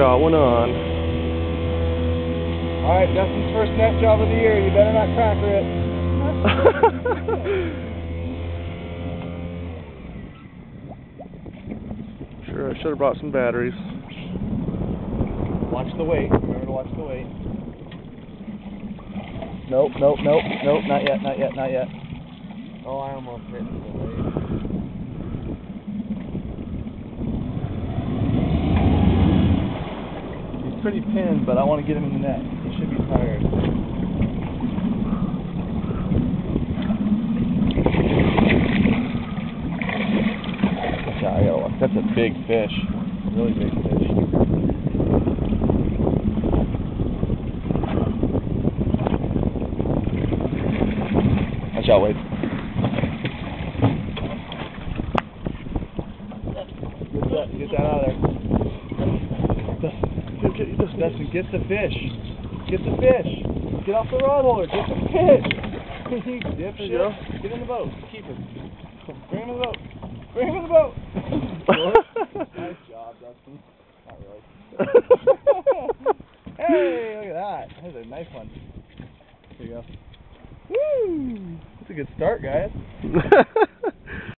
jawing on. Alright, Justin's first net job of the year. You better not cracker it. Sure, I should have brought some batteries. Watch the weight. Remember to watch the weight. Nope, nope, nope, nope. Not yet, not yet, not yet. Oh, I almost hit the weight. He's pretty pinned, but I want to get him in the net. He should be tired. That's a big fish. Really big fish. Watch out, Wade. Get that out of there. Dustin, get the fish. Get the fish. Get off the rod holder. Get the fish. You dipshit. Get in the boat. Keep it. Bring him in the boat. Bring him in the boat. Nice job, Dustin. Not really. Hey, look at that. That's a nice one. There you go. Woo! That's a good start, guys.